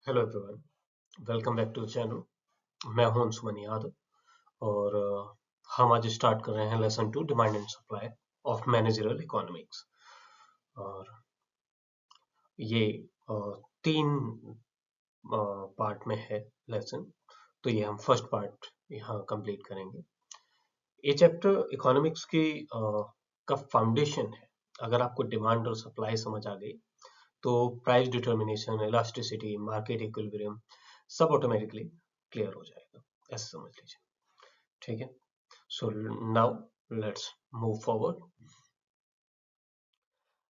Hello everyone, welcome back to the channel. मैं हूं अंशुमन यादव और हम आज स्टार्ट कर रहे हैं lesson 2 demand and supply of managerial economics. और ये अ, तीन पार्ट में है लेसन। तो ये हम फर्स्ट पार्ट यहाँ कंप्लीट करेंगे। ये चैप्टर इकोनॉमिक्स की का फाउंडेशन है। अगर आपको डिमांड और सप्लाई समझ आ गई तो price determination, elasticity, market equilibrium सब ऑटोमेटिकली क्लियर हो जाएगा, ऐसे समझ लीजिए। ठीक है, so now let's move forward.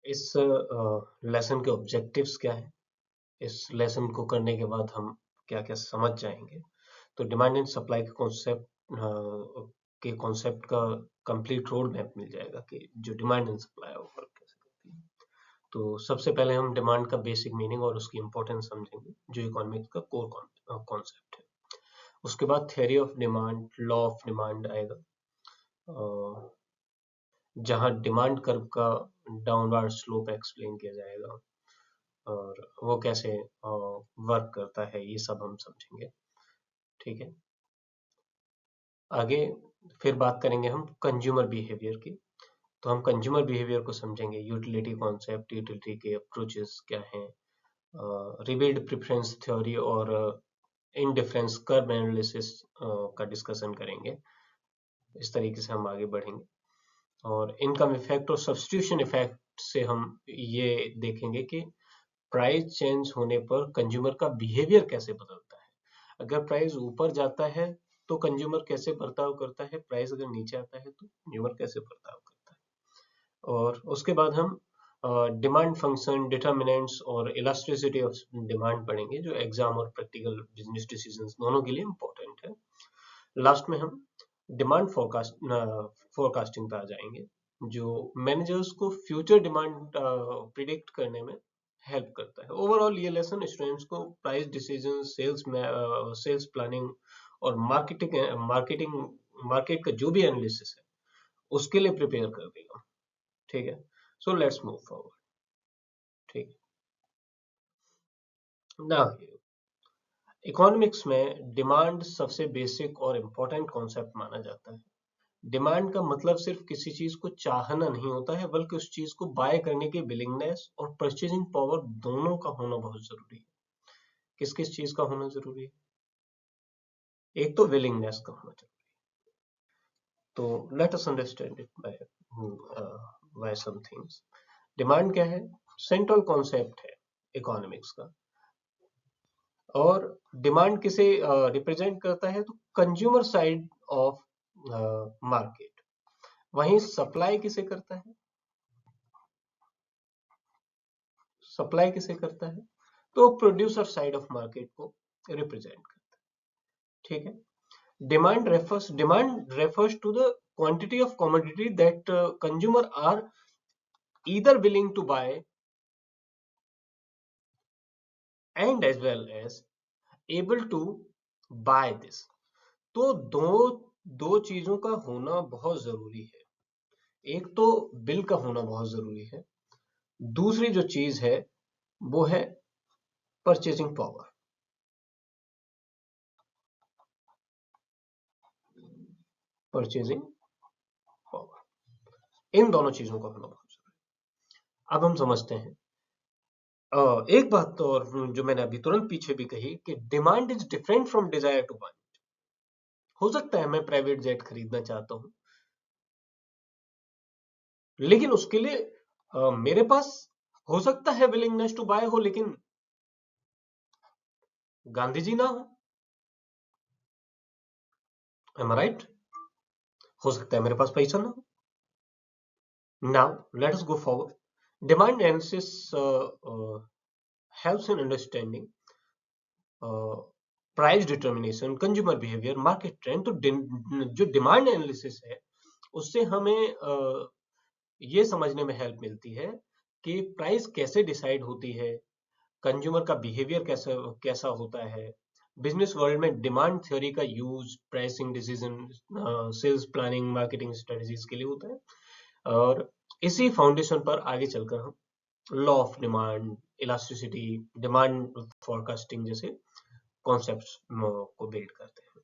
इस लेसन के ऑब्जेक्टिव्स क्या है, इस लेसन को करने के बाद हम क्या क्या समझ जाएंगे। तो डिमांड एंड सप्लाई के कॉन्सेप्ट का कंप्लीट रोड मैप मिल जाएगा कि जो डिमांड एंड सप्लाई है वो वर्क कैसे करती है। तो सबसे पहले हम डिमांड का बेसिक मीनिंग और उसकी इंपॉर्टेंस समझेंगे, जो इकोनॉमिक्स का कोर कॉन्सेप्ट है। उसके बाद theory of demand, law of demand आएगा, जहाँ डिमांड कर्व का डाउनवर्ड स्लोप एक्सप्लेन किया जाएगा और वो कैसे वर्क करता है, ये सब हम समझेंगे। ठीक है, आगे फिर बात करेंगे हम कंज्यूमर बिहेवियर की। तो हम कंज्यूमर बिहेवियर को समझेंगे, यूटिलिटी कॉन्सेप्ट, यूटिलिटी के अप्रोचेस क्या हैं, रिबेट प्रेफरेंस थ्योरी और इनडिफरेंस कर्व एनालिसिस का डिस्कशन करेंगे। इस तरीके से हम आगे बढ़ेंगे और इनकम इफेक्ट और सब्स्टिट्यूशन इफेक्ट से हम ये देखेंगे कि प्राइस चेंज होने पर कंज्यूमर का बिहेवियर कैसे बदलता है। अगर प्राइस ऊपर जाता है तो कंज्यूमर कैसे बर्ताव करता है, प्राइस अगर नीचे आता है तो कंज्यूमर कैसे बर्ताव करता है। और उसके बाद हम डिमांड फंक्शन, डिटर्मिनेंट्स और इलास्टिसिटी ऑफ डिमांड पढ़ेंगे, जो एग्जाम और प्रैक्टिकल बिजनेस डिसीजंस दोनों के लिए इम्पोर्टेंट है। लास्ट में हम डिमांड फोरकास्टिंग पे आ जाएंगे, जो मैनेजर्स को फ्यूचर डिमांड प्रिडिक्ट करने में हेल्प करता है। ओवरऑल ये लेसन स्टूडेंट्स को प्राइस डिसीजन, सेल्स प्लानिंग और मार्केटिंग मार्केट का जो भी एनालिसिस है उसके लिए प्रिपेयर कर देगा। ठीक है, सो लेट्स मूव फॉरवर्ड। ठीक है ना, इकोनॉमिक्स में डिमांड सबसे बेसिक और इम्पोर्टेंट कॉन्सेप्ट माना जाता है। डिमांड का मतलब सिर्फ किसी चीज को चाहना नहीं होता है, बल्कि उस चीज को बाय करने की विलिंगनेस और परचेजिंग पावर दोनों का होना बहुत जरूरी है। किस किस चीज का होना जरूरी है? एक तो विलिंगनेस का होना जरूरी है। तो let us understand it by some things. Demand क्या है? सेंट्रल कॉन्सेप्ट है इकोनॉमिक्स का। और डिमांड किसे रिप्रेजेंट करता है? तो कंज्यूमर साइड ऑफ मार्केट। वहीं सप्लाई किसे करता है? सप्लाई किसे करता है? तो प्रोड्यूसर साइड ऑफ मार्केट को रिप्रेजेंट करता है। ठीक है, demand refers to the quantity of commodity that consumer are either willing to buy and as well as able to buy this. तो दो दो चीजों का होना बहुत जरूरी है। एक तो बिल का होना बहुत जरूरी है, दूसरी जो चीज है वो है परचेजिंग पावर। परचेजिंग पावर, इन दोनों चीजों का होना बहुत जरूरी है। अब हम समझते हैं एक बात तो, और जो मैंने अभी तुरंत पीछे भी कही, कि demand is different from desire to buy. हो सकता है मैं प्राइवेट जेट खरीदना चाहता हूं, लेकिन उसके लिए मेरे पास हो सकता है विलिंगनेस टू बाय हो, लेकिन गांधी जी ना हो। एम आई राइट? हो सकता है मेरे पास पैसा ना हो। Now let us go forward. Demand analysis helps in understanding price determination, consumer behaviour, market trend. तो जो डिमांड एनालिसिस है उससे हमें ये समझने में हेल्प मिलती है कि प्राइस कैसे डिसाइड होती है, कंज्यूमर का बिहेवियर कैसा कैसा होता है। बिजनेस वर्ल्ड में डिमांड थ्योरी का use pricing decision, sales planning, marketing strategies के लिए होता है। और इसी फाउंडेशन पर आगे चलकर हम law of demand, elasticity, demand forecasting जैसे कॉन्सेप्ट्स को बिल्ड करते हैं।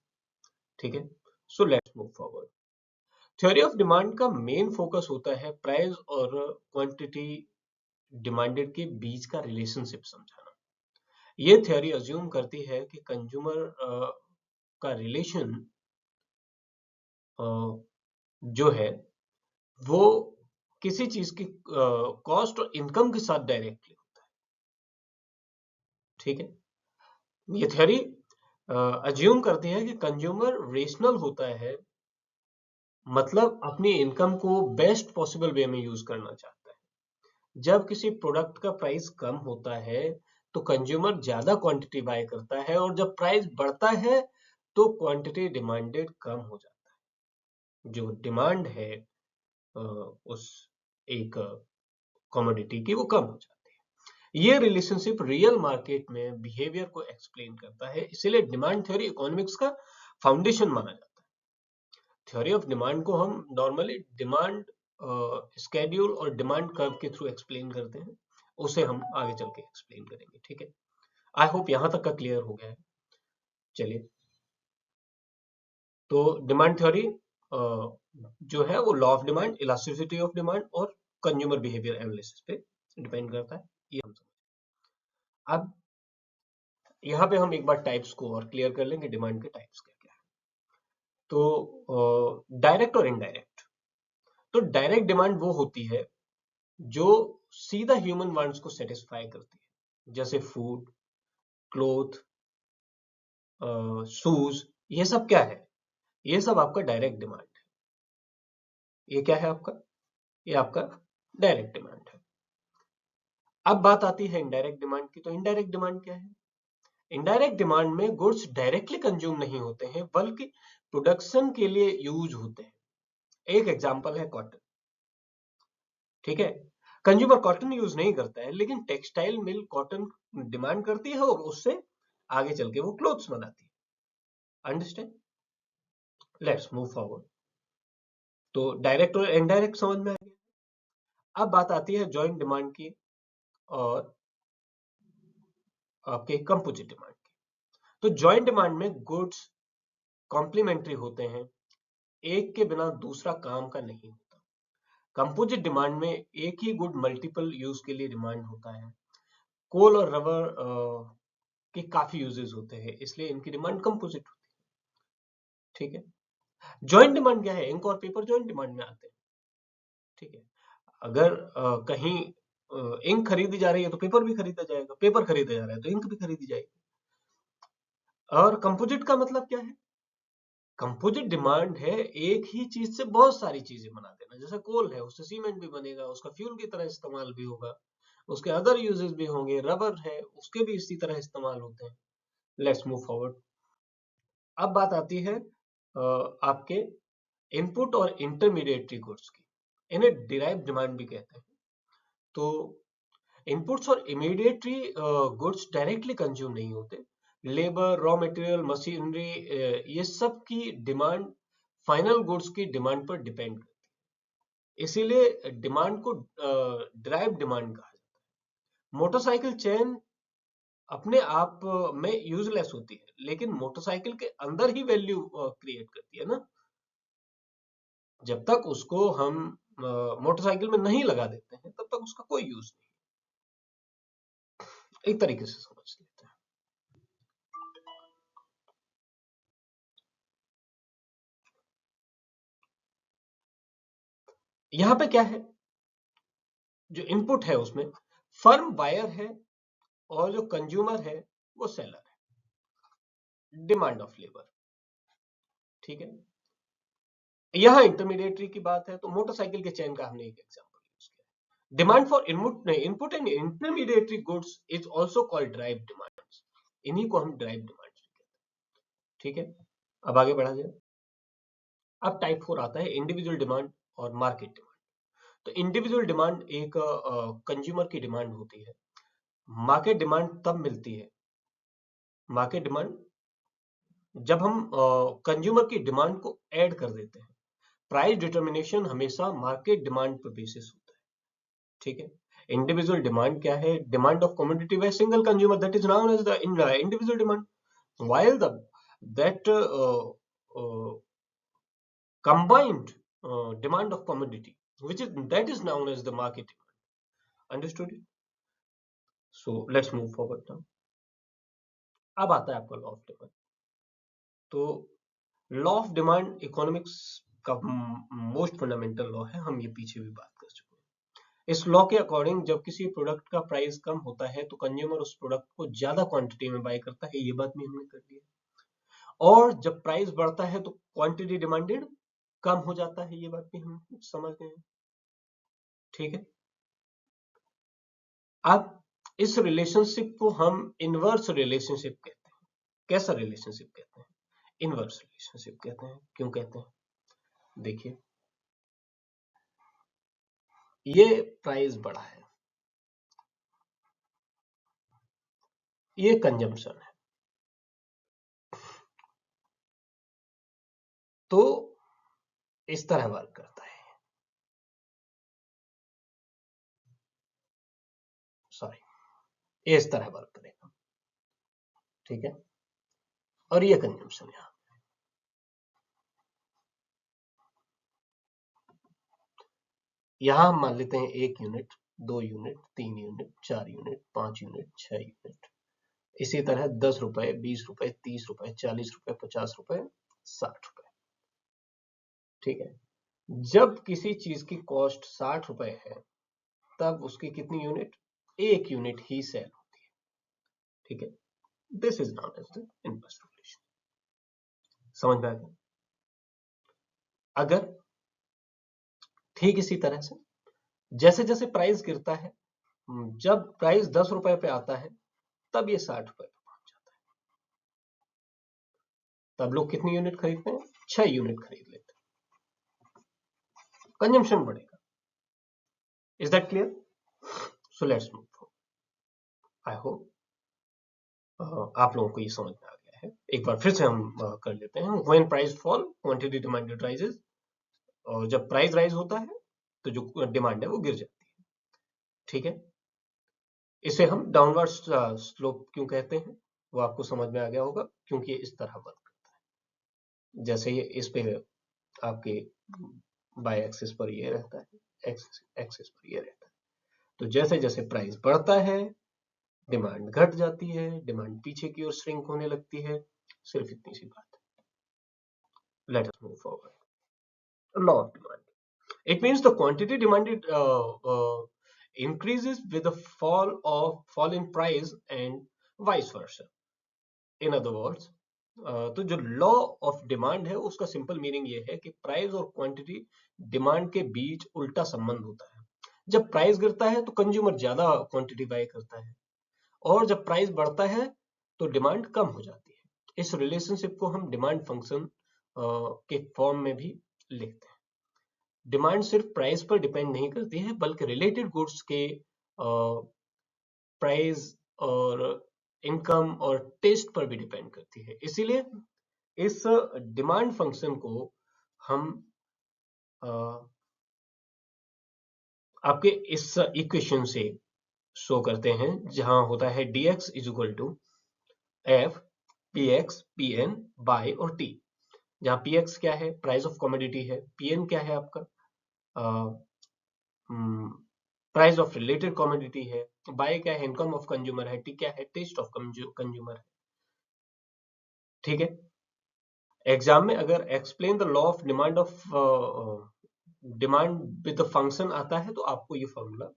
ठीक है, so let's move forward. Theory of demand का मेन फोकस होता है प्राइस और क्वांटिटी डिमांडेड के बीच का रिलेशनशिप समझाना। ये थ्योरी अज्यूम करती है कि कंज्यूमर का रिलेशन जो है वो किसी चीज की कॉस्ट और इनकम के साथ डायरेक्टली होता है। ठीक है, ये थ्योरी अज्यूम करती है कि कंज्यूमर रेशनल होता है, मतलब अपनी इनकम को बेस्ट पॉसिबल वे में यूज करना चाहता है। जब किसी प्रोडक्ट का प्राइस कम होता है तो कंज्यूमर ज्यादा क्वांटिटी बाय करता है, और जब प्राइस बढ़ता है तो क्वांटिटी डिमांडेड कम हो जाता है। जो डिमांड है उस एक कमोडिटी की वो कम हो जाती है। ये रिलेशनशिप रियल मार्केट में बिहेवियर को एक्सप्लेन करता है, इसीलिए डिमांड थ्योरी इकोनॉमिक्स का फाउंडेशन माना जाता है। थ्योरी ऑफ डिमांड को हम नॉर्मली डिमांड स्केड्यूल और डिमांड कर्व के थ्रू एक्सप्लेन करते हैं, उसे हम आगे चल के एक्सप्लेन करेंगे। ठीक है, आई होप यहां तक का क्लियर हो गया है। चलिए, तो डिमांड थ्योरी जो है वो law of demand, elasticity of demand और कंज्यूमर बिहेवियर एनालिसिस पे डिपेंड करता है, ये हम समझ। अब यहाँ पे हम एक बार टाइप्स को और क्लियर कर लेंगे, डिमांड के टाइप्स क्या क्या है। तो डायरेक्ट और इनडायरेक्ट। तो डायरेक्ट डिमांड वो होती है जो सीधा ह्यूमन वांट्स को सेटिस्फाई करती है, जैसे फूड, क्लोथ, शूज, ये सब क्या है? ये सब आपका डायरेक्ट डिमांड है। ये क्या है आपका? ये आपका डायरेक्ट डिमांड है। अब बात आती है इनडायरेक्ट डिमांड की। तो इनडायरेक्ट डिमांड क्या है? इनडायरेक्ट डिमांड में गुड्स डायरेक्टली कंज्यूम नहीं होते हैं, बल्कि प्रोडक्शन के लिए यूज होते हैं। एक एग्जांपल है कॉटन। ठीक है, कंज्यूमर कॉटन यूज नहीं करता है, लेकिन टेक्सटाइल मिल कॉटन डिमांड करती है और उससे आगे चल के वो क्लोथ्स बनाती है। अंडरस्टैंड? Let's move forward. तो डायरेक्ट और इनडायरेक्ट समझ में आ गया। अब बात आती है जॉइंट डिमांड की और आपके कंपोजिट डिमांड की। तो जॉइंट डिमांड में गुड्स कॉम्प्लीमेंट्री होते हैं, एक के बिना दूसरा काम का नहीं होता। कंपोजिट डिमांड में एक ही गुड मल्टीपल यूज के लिए डिमांड होता है। कोल और रबर के काफी यूजेस होते हैं, इसलिए इनकी डिमांड कंपोजिट होती है। ठीक है, जॉइंट डिमांड क्या है? इंक और पेपर जॉइंट डिमांड में आते हैं। ठीक है, अगर कहीं इंक खरीदी जा रही है तो पेपर भी खरीदा जाएगा, पेपर खरीदा जा रहा है तो इंक भी खरीदी जाएगी। और कंपोजिट का मतलब क्या है? कंपोजिट डिमांड है एक ही चीज से बहुत सारी चीजें बना देना। जैसे कोल है, उससे सीमेंट भी बनेगा, उसका फ्यूल की तरह इस्तेमाल भी होगा, उसके अदर यूजेस भी होंगे। रबर है, उसके भी इसी तरह इस्तेमाल होते हैं। Let's move forward. अब बात आती है आपके इनपुट और इंटरमीडिएटरी गुड्स की। इन्हें डिराइव डिमांड भी कहते हैं। तो इनपुट्स और इमीडिएटरी गुड्स डायरेक्टली कंज्यूम नहीं होते। लेबर, रॉ मटेरियल, मशीनरी, ये सब की डिमांड फाइनल गुड्स की डिमांड पर डिपेंड करती है, इसीलिए डिमांड को ड्राइव डिमांड कहा जाता है। मोटरसाइकिल चेन अपने आप में यूजलेस होती है, लेकिन मोटरसाइकिल के अंदर ही वैल्यू क्रिएट करती है ना। जब तक उसको हम मोटरसाइकिल में नहीं लगा देते हैं तब तक उसका कोई यूज नहीं। एक तरीके से समझ लेते हैं। यहाँ पे क्या है? जो इनपुट है उसमें फर्म बायर है और जो कंज्यूमर है वो सेलर है। Demand of labour. ठीक है, यहां इंटरमीडिएटरी की बात है तो मोटरसाइकिल के चेन का हमने एक एग्जांपल यूज किया। Demand for input and intermediary goods is also called drive demand. इन्हीं को हम ड्राइव डिमांड कहते हैं। ठीक है, अब आगे बढ़ा जाए। अब टाइप 4 आता है इंडिविजुअल डिमांड और मार्केट डिमांड। तो इंडिविजुअल डिमांड एक कंज्यूमर की डिमांड होती है। मार्केट डिमांड तब मिलती है, मार्केट डिमांड जब हम कंज्यूमर की डिमांड को ऐड कर देते हैं। प्राइस डिटर्मिनेशन हमेशा मार्केट डिमांड पर बेसिस होता है। ठीक है, इंडिविजुअल डिमांड क्या है? Demand of commodity by single consumer, that is known as the individual demand, while the that combined demand of commodity, which is that is known as the market demand. Understood it? So let's move forward now. अब आता है आपका law of demand. तो law of demand economics का most fundamental law है, हम ये पीछे भी बात कर चुके हैं। इस लॉ के अकॉर्डिंग जब किसी प्रोडक्ट का प्राइस कम होता है तो कंज्यूमर उस प्रोडक्ट को ज्यादा क्वांटिटी में बाय करता है, ये बात भी हमने कर ली है। और जब प्राइस बढ़ता है तो क्वांटिटी डिमांडेड कम हो जाता है, ये बात भी हम समझ गए हैं। ठीक है, अब इस रिलेशनशिप को हम इनवर्स रिलेशनशिप कहते हैं। कैसा रिलेशनशिप कहते हैं? इनवर्स रिलेशनशिप कहते हैं। क्यों कहते हैं? देखिए, ये प्राइस बढ़ा है, ये कंजम्पशन है, तो इस तरह वर्क करता है। सॉरी, ये इस तरह वर्क करेगा। ठीक है, और ये कंजम्पशन यहां हम मान लेते हैं 1 unit, 2 unit, 3 unit, 4 unit, 5 unit, 6 unit. इसी तरह 10 रुपए, 20 रुपए, 30 रुपए, 40 रुपए, 50 रुपए, 60 रुपए। ठीक है, जब किसी चीज की कॉस्ट 60 रुपए है तब उसकी कितनी यूनिट? 1 यूनिट ही सेल होती है। ठीक है, this is known as the inverse relation. समझ में आ गया? अगर ठीक इसी तरह से जैसे जैसे प्राइस गिरता है, जब प्राइस 10 रुपए पे आता है तब ये 60 रुपए पे पहुंच जाता है, तब लोग कितनी यूनिट खरीदते हैं? 6 यूनिट खरीद लेते हैं, कंजम्पशन बढ़ेगा। Is that clear? So let's move forward. I hope आप लोगों को ये समझ में आ गया है। एक बार फिर से हम कर लेते हैं। When price fall quantity demanded rises, और जब प्राइस राइज होता है तो जो डिमांड है वो गिर जाती है। ठीक है, इसे हम डाउनवर्ड स्लोप क्यों कहते हैं वो आपको समझ में आ गया होगा, क्योंकि ये इस तरह वर्क करता है। जैसे ये इस पे आपके बाय एक्सिस पर ये रहता है, एक्सिस पर ये रहता है, तो जैसे जैसे प्राइस बढ़ता है डिमांड घट जाती है, डिमांड पीछे की ओर श्रिंक होने लगती है। सिर्फ इतनी सी बात है। Let us move forward. Law of demand, it means the quantity demanded increases with the fall in price and vice versa. In other words, तो जो लॉ ऑफ डिमांड है उसका सिंपल मीनिंग ये है कि प्राइस और क्वांटिटी डिमांड के बीच उल्टा संबंध होता है। जब प्राइस गिरता है तो कंज्यूमर ज्यादा क्वांटिटी बाय करता है, और जब प्राइस बढ़ता है तो डिमांड कम हो जाती है। इस रिलेशनशिप को हम डिमांड फंक्शन के फॉर्म में भी लिखते हैं। डिमांड सिर्फ प्राइस पर डिपेंड नहीं करती है, बल्कि रिलेटेड गुड्स के प्राइस और इनकम और टेस्ट पर भी डिपेंड करती है। इसीलिए इस डिमांड फंक्शन को हम आपके इस इक्वेशन से शो करते हैं, जहां होता है dx is equal to f px pn by और t, जहां px क्या है? प्राइस ऑफ कमोडिटी है, pn क्या है आपका? प्राइस ऑफ रिलेटेड कमोडिटी है, बाय क्या है? इनकम ऑफ कंज्यूमर है, टी क्या है? टेस्ट ऑफ कंज्यूमर है। ठीक है, एग्जाम में अगर explain the law of demand of demand with the function आता है तो आपको ये फॉर्मूला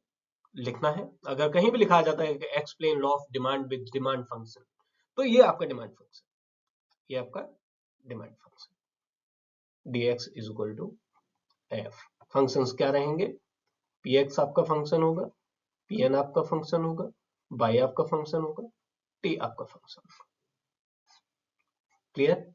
लिखना है। अगर कहीं भी लिखा जाता है कि explain law of demand with demand function, तो ये आपका डिमांड फंक्शन, ये आपका demand function dx is equal to f। Functions क्या रहेंगे? px आपका फंक्शन होगा, pn आपका फंक्शन होगा, बाय आपका फंक्शन होगा, t आपका फंक्शन होगा। क्लियर?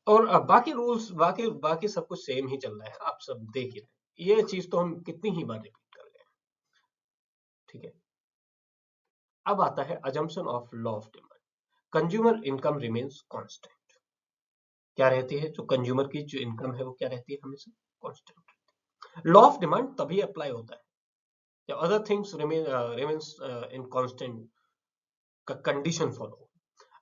और अब बाकी रूल्स, बाकी बाकी सब कुछ सेम ही चल रहा है, आप सब देख ही रहे। ये चीज तो हम कितनी ही बार रिपीट कर गए। ठीक है, अब आता है assumption of law of demand. Consumer income remains constant. क्या रहती है? जो कंज्यूमर की जो इनकम है वो क्या रहती है? हमेशा कांस्टेंट। लॉ ऑफ डिमांड तभी अप्लाई होता है जब other things remains in constant का कंडीशन फॉलो।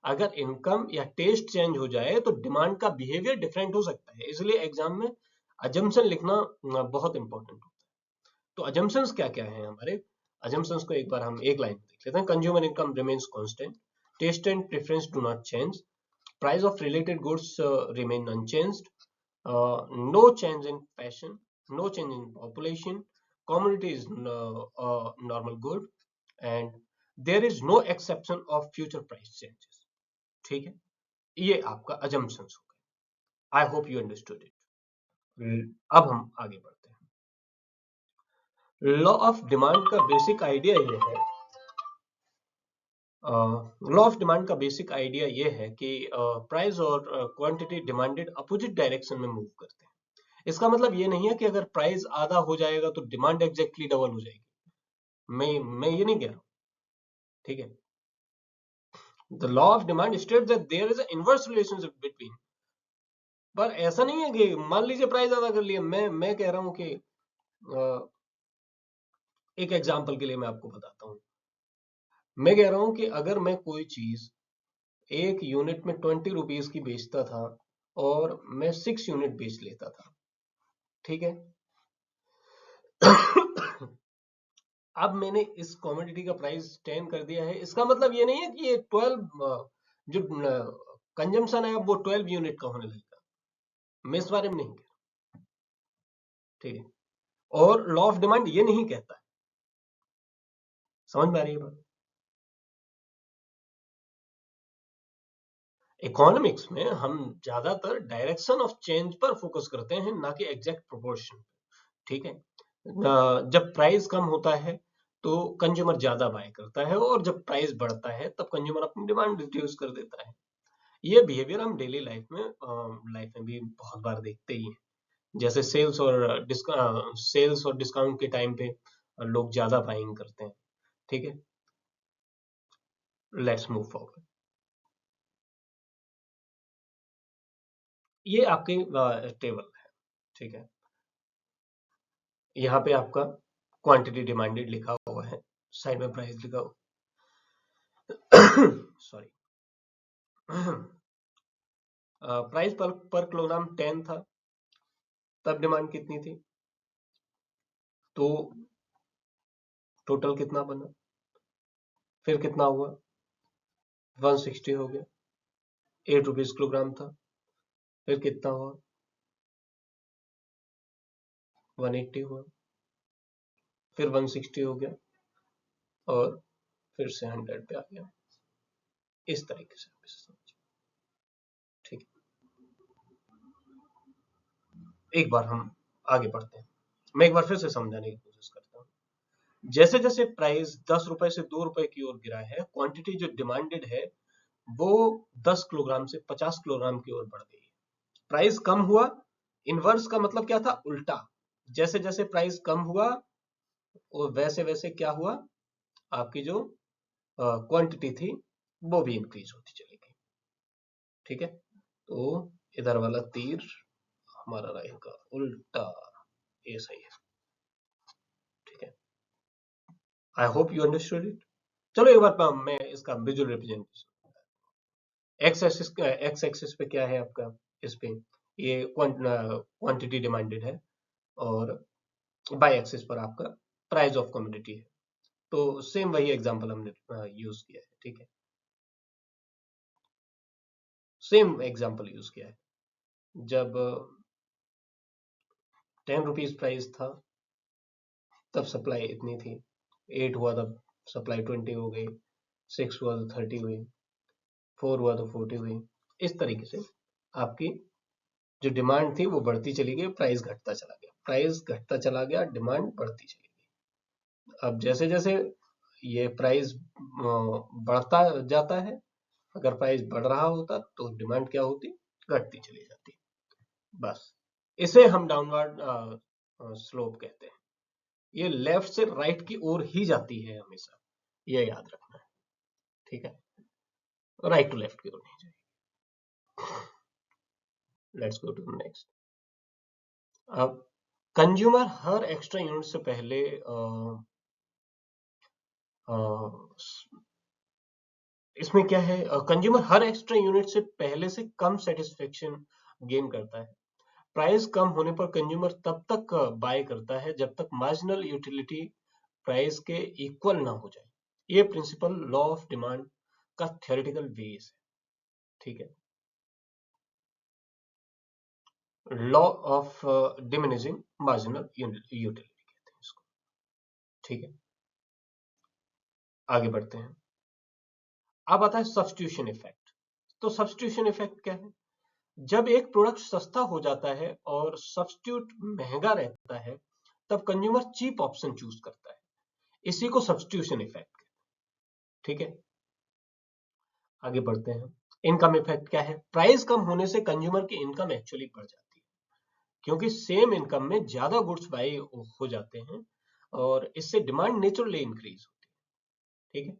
अगर इनकम या टेस्ट चेंज हो जाए तो डिमांड का बिहेवियर डिफरेंट हो सकता है, इसलिए एग्जाम में अजम्पशन लिखना बहुत इंपॉर्टेंट होता है। तो अजम्पशंस क्या क्या है हमारे? अजम्पशंस को एक बार हम एक लाइन में देख लेते हैं। Consumer income remains constant, taste and preference do not change, price of related goods remain unchanged, no change in fashion, no change in population, commodity is normal good, and there is no exception of future price changes। ठीक है, ये आपका assumptions हो गए। I hope you understood it. अब हम आगे बढ़ते हैं। लॉ ऑफ डिमांड का बेसिक आइडिया ये है, लॉ ऑफ डिमांड का बेसिक आइडिया ये है कि प्राइस और क्वांटिटी डिमांडेड अपोजिट डायरेक्शन में मूव करते हैं। इसका मतलब ये नहीं है कि अगर प्राइस आधा हो जाएगा तो डिमांड एग्जैक्टली डबल हो जाएगी। मैं ये नहीं कह रहा हूं, ठीक है। The law of demand states that there is a inverse relationship between, पर ऐसा नहीं है कि मान लीजिए प्राइस आधा कर लिया। मैं कह रहा हूं कि एक एग्जांपल के लिए मैं आपको बताता हूं। मैं कह रहा हूं कि अगर मैं कोई चीज एक यूनिट में 20 रुपीज की बेचता था और मैं 6 यूनिट बेच लेता था, ठीक है। अब मैंने इस कमोडिटी का प्राइस 10 कर दिया है, इसका मतलब ये नहीं है कि ये 12 जो कंजम्पशन है वो 12 यूनिट का होने लगेगा। मैं इस बारे में नहीं कह रहा, ठीक है। और लॉ ऑफ डिमांड ये नहीं कहता है। समझ में आ रही है बात? इकोनॉमिक्स में हम ज्यादातर डायरेक्शन ऑफ चेंज पर फोकस करते हैं, ना कि एग्जैक्ट प्रोपोर्शन, ठीक है। जब प्राइस कम होता है तो कंज्यूमर ज्यादा बाय करता है, और जब प्राइस बढ़ता है तब कंज्यूमर अपनी डिमांड रिड्यूस कर देता है। ये बिहेवियर हम डेली लाइफ में भी बहुत बार देखते ही हैं। जैसे सेल्स और डिस्काउंट के टाइम पे लोग ज्यादा बाइंग करते हैं, ठीक है। Let's move forward. ये आपकी टेबल है, ठीक है। यहाँ पे आपका क्वांटिटी डिमांडेड लिखा हुआ है, साइड में प्राइस लिखा हुआ सॉरी। प्राइस पर किलोग्राम 10 था, तब डिमांड कितनी थी? तो टोटल कितना बना, फिर कितना हुआ? 160 हो गया। 8 रुपीज किलोग्राम था, फिर कितना हुआ? 180 हुआ, फिर 160 हो गया, और फिर से 100 पे आ गया। इस तरीके से आप इसे समझिए, ठीक है। एक बार हम आगे बढ़ते हैं, मैं एक बार फिर से समझाने की कोशिश करता हूँ। जैसे जैसे प्राइस 10 रुपए से 2 रुपए की ओर गिरा है, क्वांटिटी जो डिमांडेड है वो 10 किलोग्राम से 50 किलोग्राम की ओर बढ़ गई है। प्राइस कम हुआ, इनवर्स का मतलब क्या था? उल्टा। जैसे जैसे प्राइस कम हुआ और वैसे वैसे क्या हुआ, आपकी जो क्वांटिटी थी वो भी इंक्रीज होती चली गई, ठीक है। तो इधर वाला तीर हमारा रहेगा उल्टा, ये सही है, ठीक है। I hope you understood it. चलो एक बार मैं इसका विजुअल रिप्रेजेंटेशन। एक्स एक्सिस पे क्या है आपका? इस पे ये क्वांटिटी डिमांडेड है, और बाय एक्सिस पर आपका प्राइस ऑफ कमोडिटी है। तो सेम वही एग्जांपल हमने यूज किया है, ठीक है। सेम एग्जांपल यूज किया है। जब 10 रुपीज प्राइस था तब सप्लाई इतनी थी, 8 हुआ तब सप्लाई 20 हो गई, 6 हुआ तो 30 हुई, 4 हुआ तो 40 हुई। इस तरीके से आपकी जो डिमांड थी वो बढ़ती चली गई, प्राइस घटता चला गया, प्राइस घटता चला गया, डिमांड बढ़ती चली गई। अब जैसे जैसे ये प्राइस बढ़ता जाता है, अगर प्राइस बढ़ रहा होता तो डिमांड क्या होती? घटती चली जाती। बस इसे हम डाउनवर्ड स्लोप कहते हैं। ये लेफ्ट से राइट की ओर ही जाती है हमेशा, ये याद रखना है, ठीक है। राइट टू लेफ्ट की ओर नहीं जाएगी। Let's go to next. अब कंज्यूमर हर एक्स्ट्रा यूनिट से पहले इसमें क्या है, कंज्यूमर हर एक्स्ट्रा यूनिट से पहले से कम सेटिस्फेक्शन गेन करता है। प्राइस कम होने पर कंज्यूमर तब तक बाय करता है जब तक मार्जिनल यूटिलिटी प्राइस के इक्वल ना हो जाए। ये प्रिंसिपल लॉ ऑफ डिमांड का थ्योरेटिकल बेस है। ठीक है, law of diminishing marginal utility कहते हैं इसको। ठीक है, आगे बढ़ते हैं। अब आता है सब्स्टिट्यूशन इफेक्ट। तो सब्स्टिट्यूशन इफेक्ट क्या है? जब एक प्रोडक्ट सस्ता हो जाता है और सब्स्टिट्यूट महंगा रहता है, तब कंज्यूमर चीप ऑप्शन चूज करता है। इसी को सब्स्टिट्यूशन इफेक्ट कहते हैं। ठीक है, आगे बढ़ते हैं। इनकम इफेक्ट क्या है? प्राइस कम होने से कंज्यूमर की इनकम एक्चुअली बढ़ जाती है, क्योंकि सेम इनकम में ज्यादा गुड्स बाय हो जाते हैं और इससे डिमांड नेचुरली इंक्रीज होती है। ठीक है,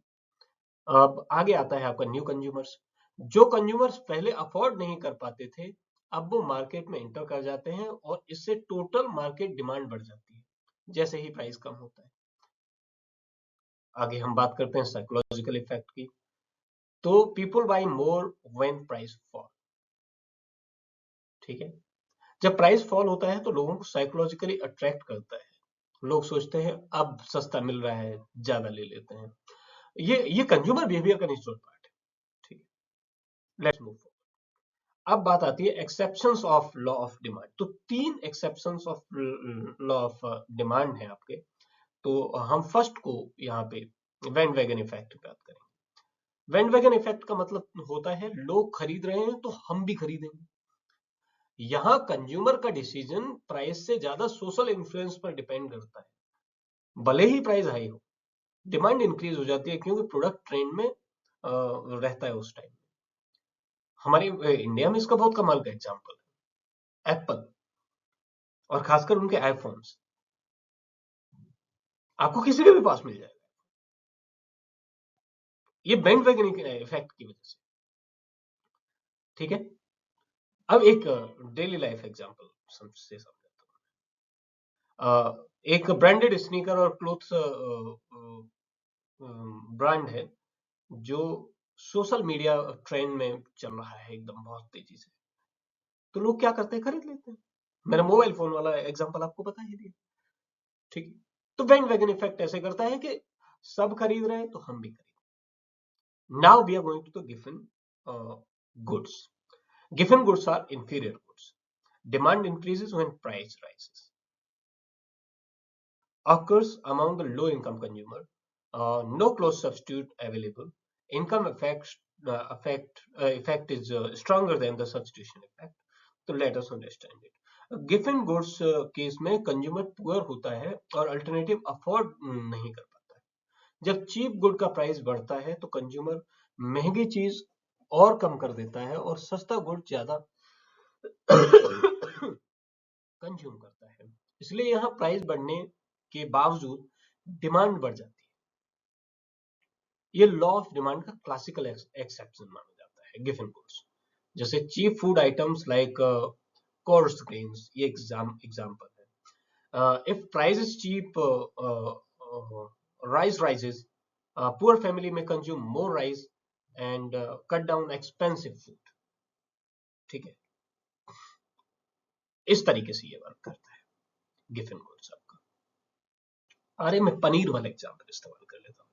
अब आगे आता है आपका न्यू कंज्यूमर्स। जो कंज्यूमर्स पहले अफोर्ड नहीं कर पाते थे, अब वो मार्केट में एंटर कर जाते हैं और इससे टोटल मार्केट डिमांड बढ़ जाती है जैसे ही प्राइस कम होता है। आगे हम बात करते हैं साइकोलॉजिकल इफेक्ट की। तो people buy more when price fall. ठीक है, जब प्राइस फॉल होता है तो लोगों को साइकोलॉजिकली अट्रैक्ट करता है। लोग सोचते हैं अब सस्ता मिल रहा है, ज्यादा ले लेते हैं। ये कंज्यूमर बिहेवियर का नेचुरल पार्ट है। ठीक है, लेट्स मूव। अब बात आती है exceptions of law of demand. तो 3 exceptions of law of demand है आपके। तो हम फर्स्ट को यहाँ पे वैन वैगन इफेक्ट की बात करेंगे। वैन वैगन इफेक्ट का मतलब होता है लोग खरीद रहे हैं तो हम भी खरीदेंगे। यहाँ कंज्यूमर का डिसीजन प्राइस से ज्यादा सोशल इन्फ्लुएंस पर डिपेंड करता है। भले ही प्राइस हाई हो, डिमांड इंक्रीज हो जाती है क्योंकि प्रोडक्ट ट्रेंड में रहता है उस टाइम। हमारे इंडिया में इसका बहुत कमाल का एग्जाम्पल है एप्पल, और खासकर उनके आईफोन्स। आपको किसी के भी पास मिल जाएगा, ये बैंड वैगन इफेक्ट की वजह से। ठीक है, अब एक डेली लाइफ एग्जांपल से समझाता हूँ। एक ब्रांडेड स्नीकर और क्लोथ्स ब्रांड है जो सोशल मीडिया ट्रेंड में चल रहा है एकदम बहुत तेजी से। तो लोग क्या करते हैं, खरीद लेते हैं। मेरा मोबाइल फोन वाला एग्जांपल आपको बता ही दिया। ठीक है, तो बैंड वैगन इफेक्ट ऐसे करता है कि सब खरीद रहे हैं तो हम भी खरीद। Now we are going to the given goods. Given goods are inferior goods. Demand increases when price rises. Occurs among the low-income consumer. No close substitute available. Income effect is stronger than the substitution effect. So let us understand it. Given goods case में consumer poor होता है और alternative afford नहीं कर पाता है। जब cheap good का प्राइस बढ़ता है तो कंज्यूमर महंगी चीज और कम कर देता है और सस्ता गुड ज्यादा कंज्यूम करता है। इसलिए यहाँ प्राइस बढ़ने के बावजूद डिमांड बढ़ जाती है। ये लॉ ऑफ डिमांड का क्लासिकल एक्सेप्शन माना जाता है गिवन गुड्स। जैसे cheap food items like coarse grains, ये एग्जांपल है। If price is cheap, rice rises, poor family में consume more rice and cut down expensive food. ठीक है, इस तरीके से ये वर्क करता है गिवन गुड्स आपका। अरे मैं पनीर वाला एग्जांपल इस्तेमाल कर लेता हूँ।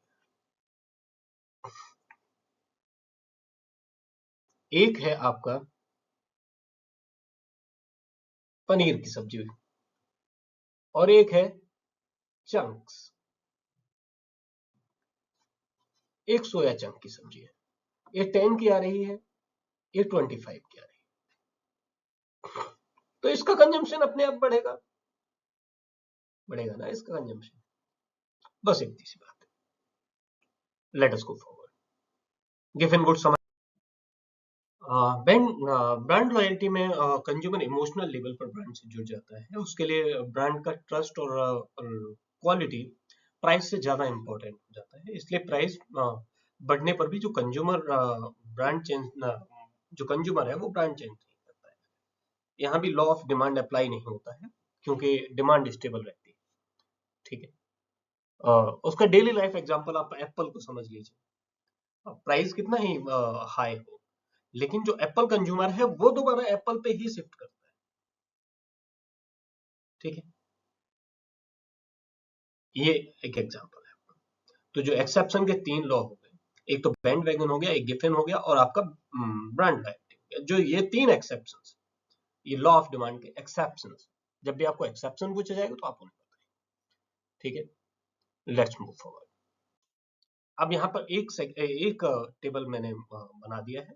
एक है आपका पनीर की सब्जी और एक है चंक्स। एक सोया चंक की सब्जी है, ये 10 की आ रही है, ये 25 की आ रही है। तो इसका कंजम्पशन अपने आप बढ़ेगा, बढ़ेगा ना इसका कंजम्पशन। बस इतनी सी बात है। Let us go forward. Given good समझ। ब्रांड लॉयल्टी में कंज्यूमर इमोशनल लेवल पर ब्रांड से जुड़ जाता है। उसके लिए ब्रांड का ट्रस्ट और क्वालिटी प्राइस से ज्यादा इंपॉर्टेंट हो जाता है। इसलिए प्राइस बढ़ने पर भी जो कंज्यूमर ब्रांड चेंज जो कंज्यूमर है वो ब्रांड चेंज नहीं करता है। यहाँ भी लॉ ऑफ डिमांड अप्लाई नहीं होता है। क्योंकि डिमांड स्टेबल रहती है। ठीक है, उसका डेली लाइफ एग्जांपल आप एप्पल को समझ लीजिए। प्राइस कितना ही हाई हो, लेकिन जो एप्पल कंज्यूमर है वो दोबारा एप्पल पे ही शिफ्ट करता है। ठीक है, ये एक एग्जांपल है। तो जो एक्सेप्शन के 3 लॉ हो गए, एक तो बैंड वैगन हो गया, एक गिफिन हो गया और आपका ब्रांड लॉयल्टी हो गया। जो ये 3 एक्सेप्शंस, ये लॉ ऑफ डिमांड के एक्सेप्शंस, जब भी आपको एक्सेप्शन पूछा जाएगा तो आप उन्हें बताइए। ठीक है, लेट्स मूव फॉरवर्ड। अब यहाँ पर एक टेबल मैंने बना दिया है,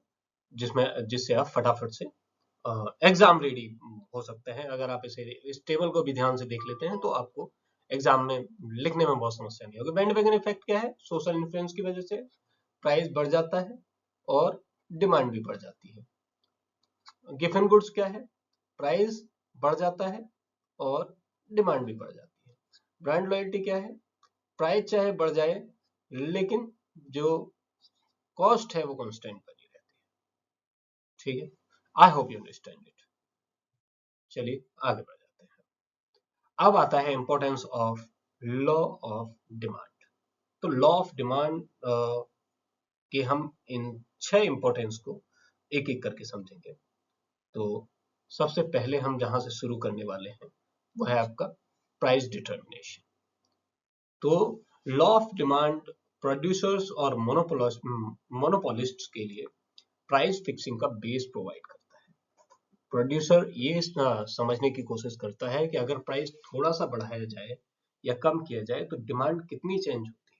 जिससे आप फटाफट से एग्जाम रेडी हो सकते हैं। अगर आप इस टेबल को भी ध्यान से देख लेते हैं तो आपको एग्जाम में लिखने में बहुत समस्या नहीं होगी। बैंड वैगन इफेक्ट क्या है? सोशल इन्फ्लुएंस की वजह से प्राइस बढ़ जाता है और डिमांड भी बढ़ जाती है। गिफन गुड्स क्या है? प्राइस बढ़ जाता है और डिमांड भी बढ़ जाती है। ब्रांड लॉयल्टी क्या है? प्राइस चाहे बढ़ जाए लेकिन जो कॉस्ट है वो कांस्टेंट बनी रहती है। ठीक है, I hope you understand it. चलिए आगे बढ़ जाते हैं। अब आता है importance of law of demand. तो लॉ ऑफ डिमांड के हम इन 6 इंपॉर्टेंस को एक एक करके समझेंगे। तो सबसे पहले हम जहां से शुरू करने वाले हैं वो है आपका प्राइस डिटर्मिनेशन। तो लॉ ऑफ डिमांड प्रोड्यूसर्स और मोनोपोलिस्ट्स के लिए प्राइस फिक्सिंग का बेस प्रोवाइड करता है। प्रोड्यूसर ये समझने की कोशिश करता है कि अगर प्राइस थोड़ा सा बढ़ाया जाए या कम किया जाए तो डिमांड कितनी चेंज होती है।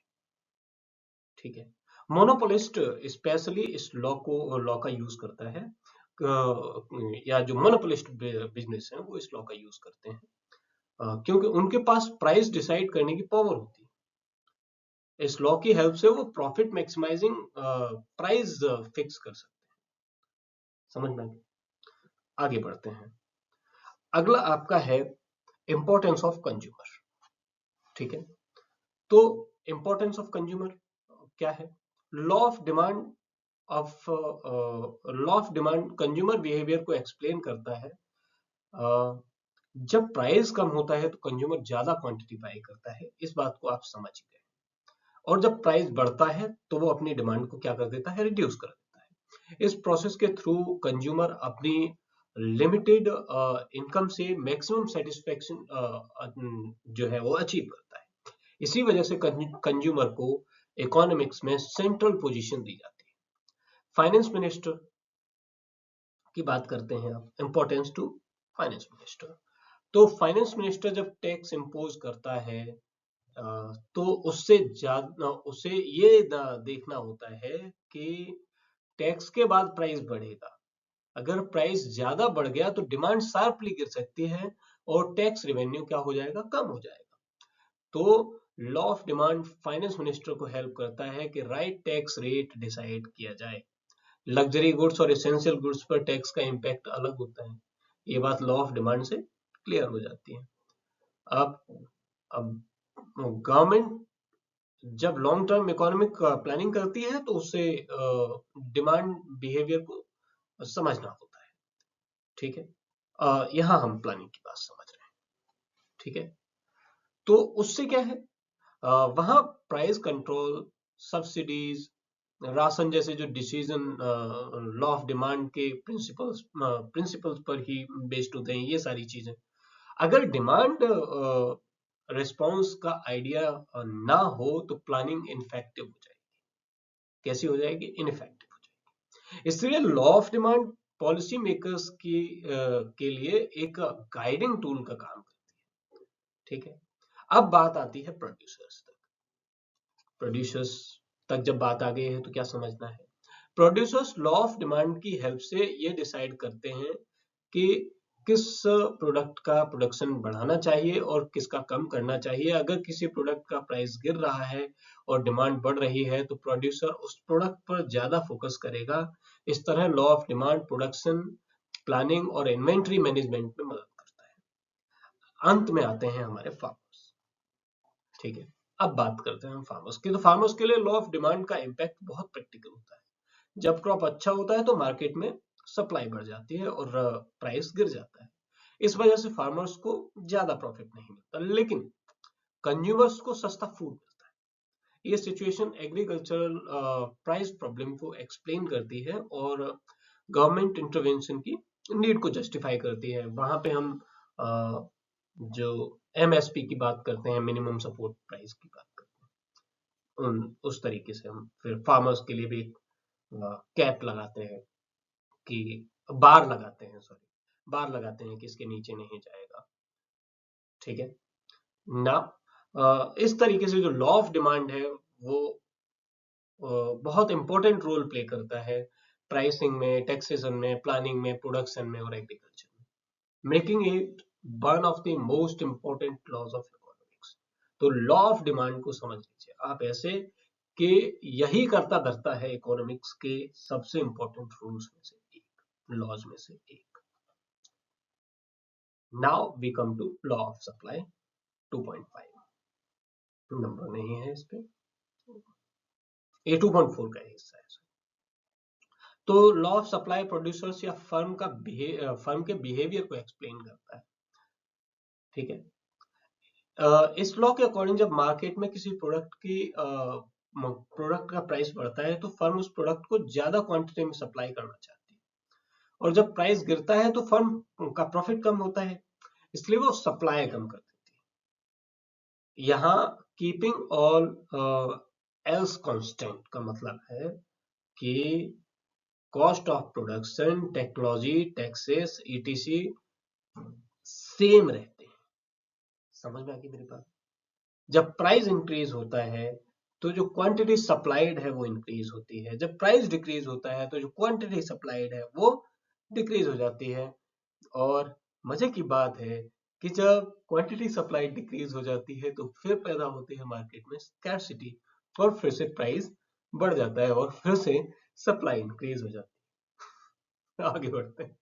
ठीक है, मोनोपोलिस्ट स्पेशली इस लॉ का यूज करता है, या जो मोनोपोलिस्ट बिजनेस है वो इस लॉ का यूज करते हैं, क्योंकि उनके पास प्राइस डिसाइड करने की पावर होती है। इस लॉ की हेल्प से वो प्रॉफिट मैक्सिमाइजिंग प्राइस फिक्स कर सकते हैं। समझ में आ गया? आगे बढ़ते हैं। अगला आपका है इंपॉर्टेंस ऑफ कंज्यूमर। ठीक है, तो इंपॉर्टेंस ऑफ कंज्यूमर क्या है? Law of demand consumer behaviour को एक्सप्लेन करता है। जब प्राइस कम होता है तो कंज्यूमर ज्यादा क्वांटिटी बाय करता है, इस बात को आप समझ गए। और जब प्राइस बढ़ता है तो वो अपनी डिमांड को क्या कर देता है? रिड्यूस कर देता है। इस प्रोसेस के थ्रू कंज्यूमर अपनी लिमिटेड इनकम से मैक्सिमम सेटिस्फेक्शन जो है वो अचीव करता है। इसी वजह से कंज्यूमर को इकोनॉमिक्स में सेंट्रल पोजीशन दी जाती है। फाइनेंस मिनिस्टर की बात करते हैं आप, इंपॉर्टेंस टू फाइनेंस मिनिस्टर। तो फाइनेंस मिनिस्टर जब टैक्स इंपोज करता है तो उसे ये देखना होता है कि टैक्स के बाद प्राइस बढ़ेगा। अगर प्राइस ज्यादा बढ़ गया तो डिमांड शार्पली गिर सकती है और टैक्स रेवेन्यू क्या हो जाएगा? कम हो जाएगा। तो law of demand finance minister को हेल्प करता है कि राइट टैक्स रेट डिसाइड किया जाए। लग्जरी गुड्स और एसेंशियल गुड्स पर टैक्स का इम्पैक्ट अलग होता है। ये बात लॉ ऑफ डिमांड से क्लियर हो जाती है। अब गवर्नमेंट जब लॉन्ग टर्म इकोनॉमिक प्लानिंग करती है तो उससे डिमांड बिहेवियर को समझना होता है। ठीक है, यहाँ हम प्लानिंग की बात समझ रहे हैं। ठीक है, तो उससे क्या है, वहां प्राइस कंट्रोल, सब्सिडीज, राशन जैसे जो डिसीजन लॉ ऑफ डिमांड के प्रिंसिपल्स पर ही बेस्ड होते हैं, ये सारी चीजें। अगर डिमांड रिस्पॉन्स का आइडिया ना हो तो प्लानिंग इनफेक्टिव हो जाएगी। कैसी हो जाएगी? इनफेक्टिव हो जाएगी। इसलिए law of demand policy makers के लिए एक गाइडिंग टूल का काम करती है। ठीक है, अब बात आती है प्रोड्यूसर्स तक। प्रोड्यूसर्स तक जब बात आ गई है तो क्या समझना है? प्रोड्यूसर्स लॉ ऑफ डिमांड की हेल्प से ये डिसाइड करते हैं कि किस प्रोडक्ट का प्रोडक्शन बढ़ाना चाहिए और किसका कम करना चाहिए। अगर किसी प्रोडक्ट का प्राइस गिर रहा है और डिमांड बढ़ रही है तो प्रोड्यूसर उस प्रोडक्ट पर ज्यादा फोकस करेगा। इस तरह law of demand production, planning और इन्वेंट्री मैनेजमेंट में मदद करता है। अंत में आते हैं हमारे फार्मर्स। ठीक है, अब बात करते हैं हम फार्मर्स की। तो फार्मर्स के लिए लॉ ऑफ डिमांड का इम्पैक्ट बहुत प्रैक्टिकल होता है। जब क्रॉप अच्छा होता है तो मार्केट में सप्लाई बढ़ जाती है और प्राइस गिर जाता है। इस वजह से फार्मर्स को ज्यादा प्रॉफिट नहीं मिलता, लेकिन कंज्यूमर्स को सस्ता फूड मिलता है। ये सिचुएशन एग्रीकल्चरल प्राइस प्रॉब्लम को एक्सप्लेन करती है और गवर्नमेंट इंटरवेंशन की नीड को जस्टिफाई करती है। वहां पे हम जो एमएसपी की बात करते हैं, मिनिमम सपोर्ट प्राइस की बात करते हैं, उस तरीके से हम फिर फार्मर्स के लिए भी कैप लगाते हैं कि बार लगाते हैं, सॉरी बार लगाते हैं कि इसके नीचे नहीं जाएगा। ठीक है ना। इस तरीके से जो लॉ ऑफ डिमांड है वो बहुत इंपॉर्टेंट रोल प्ले करता है प्राइसिंग में, टैक्सेशन में, प्लानिंग में, प्रोडक्शन में और एग्रीकल्चर में, making it one of the most important laws of economics. तो लॉ ऑफ डिमांड को समझ लीजिए आप ऐसे कि यही करता धरता है इकोनॉमिक्स के सबसे इंपॉर्टेंट रूल्स में से एक, लॉज में से एक। Now we come to law of supply 2.5, number नहीं है इस पे, ये 2.4 का हिस्सा है। तो लॉ ऑफ सप्लाई प्रोड्यूसर्स या फर्म के बिहेवियर को एक्सप्लेन करता है। ठीक है। इस लॉ के अकॉर्डिंग जब मार्केट में किसी प्रोडक्ट का प्राइस बढ़ता है तो फर्म उस प्रोडक्ट को ज्यादा क्वांटिटी में सप्लाई करना चाहती है, और जब प्राइस गिरता है तो फर्म का प्रॉफिट कम होता है, इसलिए वो सप्लाई कम कर देती है। यहाँ कीपिंग ऑल एल्स कांस्टेंट का मतलब है कि cost of production, technology, taxes, etc same रहते हैं। समझ में आ गई मेरी बात। जब प्राइस इंक्रीज होता है तो जो क्वांटिटी सप्लाइड है वो इंक्रीज होती है, जब प्राइस डिक्रीज होता है तो जो क्वांटिटी सप्लाइड है वो डिक्रीज हो जाती है। और मजे की बात है कि जब क्वांटिटी सप्लाई डिक्रीज हो जाती है तो फिर पैदा होती है मार्केट में स्कैर्सिटी, और फिर से प्राइस बढ़ जाता है और फिर से सप्लाई इंक्रीज हो जाती है। आगे बढ़ते हैं।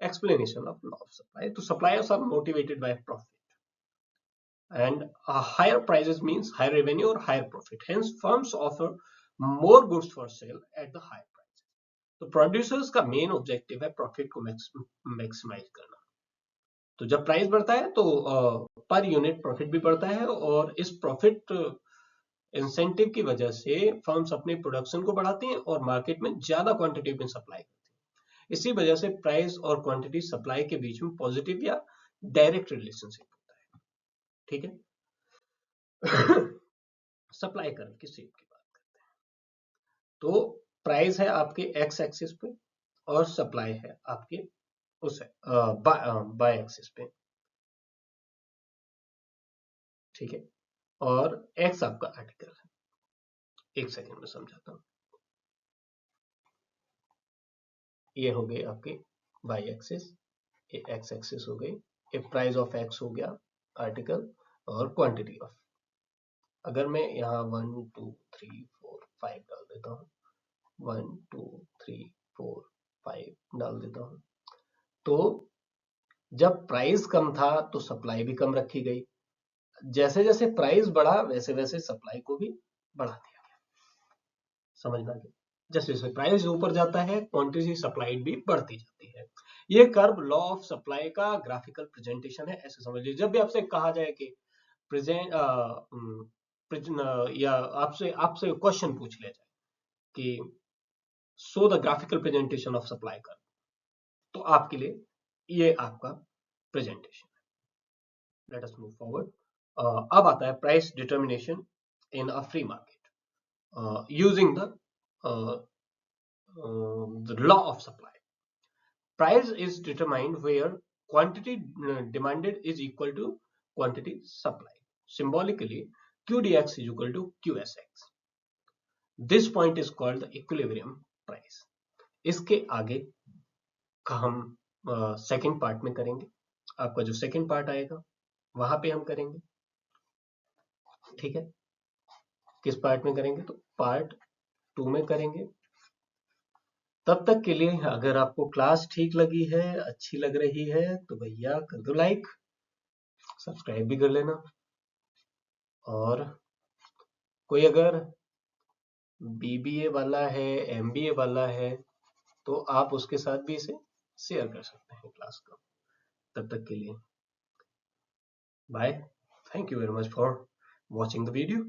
Explanation of law of supply. So suppliers are motivated by profit, and higher prices means higher revenue or higher profit. Hence, firms offer more goods for sale at the higher price. तो producers का main objective है profit को maximise करना। तो जब price बढ़ता है तो पर यूनिट प्रॉफिट भी बढ़ता है, और इस प्रॉफिट इंसेंटिव की वजह से फर्म्स अपने प्रोडक्शन को बढ़ाती हैं और मार्केट में ज्यादा क्वांटिटी में सप्लाई करती हैं। इसी वजह से प्राइस और क्वांटिटी सप्लाई के बीच में पॉजिटिव या डायरेक्ट रिलेशनशिप होता है। ठीक है। सप्लाई करंट की शेप की बात करते हैं। तो प्राइस है आपके एक्स एक्सिस पे और सप्लाई है आपके उस बाय एक्सिस पे। ठीक है। और एक्स आपका आर्टिकल है। एक सेकंड में समझाता हूं। ये हो गई आपकी बाय एक्सिस, ये एक्स एक्सिस हो गई, ये प्राइस ऑफ एक्स हो गया आर्टिकल, और क्वांटिटी ऑफ। अगर मैं यहाँ 1 2 3 4 5 डाल देता हूँ, 1 2 3 4 5 डाल देता हूँ, तो जब प्राइस कम था तो सप्लाई भी कम रखी गई, जैसे जैसे प्राइस बढ़ा वैसे वैसे सप्लाई को भी बढ़ा दिया गया। समझ में आ गया। जैसे जैसे प्राइस ऊपर जाता है क्वांटिटी सप्लाइड भी बढ़ती जाती है। ये कर्व लॉ ऑफ सप्लाई का ग्राफिकल प्रेजेंटेशन है, ऐसे समझ लीजिए। जब भी आपसे कहा जाए कि प्रेजेंट या आपसे आपसे क्वेश्चन पूछ लिया जाए कि show the graphical presentation of supply curve, तो आपके लिए ये आपका प्रेजेंटेशन है। Let us move forward. अब आता है price determination in a free market using the law of supply. Price is determined where quantity demanded is equal to quantity supplied. Symbolically, QDX is equal to QSX. This point is called the equilibrium price. इसके आगे का हम second part में करेंगे। आपका जो second part आएगा वहां पे हम करेंगे। ठीक है। किस पार्ट में करेंगे? तो पार्ट 2 में करेंगे। तब तक के लिए अगर आपको क्लास ठीक लगी है, अच्छी लग रही है, तो भैया कर दो लाइक, सब्सक्राइब भी कर लेना, और कोई अगर बीबीए वाला है, एमबीए वाला है, तो आप उसके साथ भी इसे शेयर कर सकते हैं क्लास को। तब तक के लिए bye. Thank you very much for watching the video.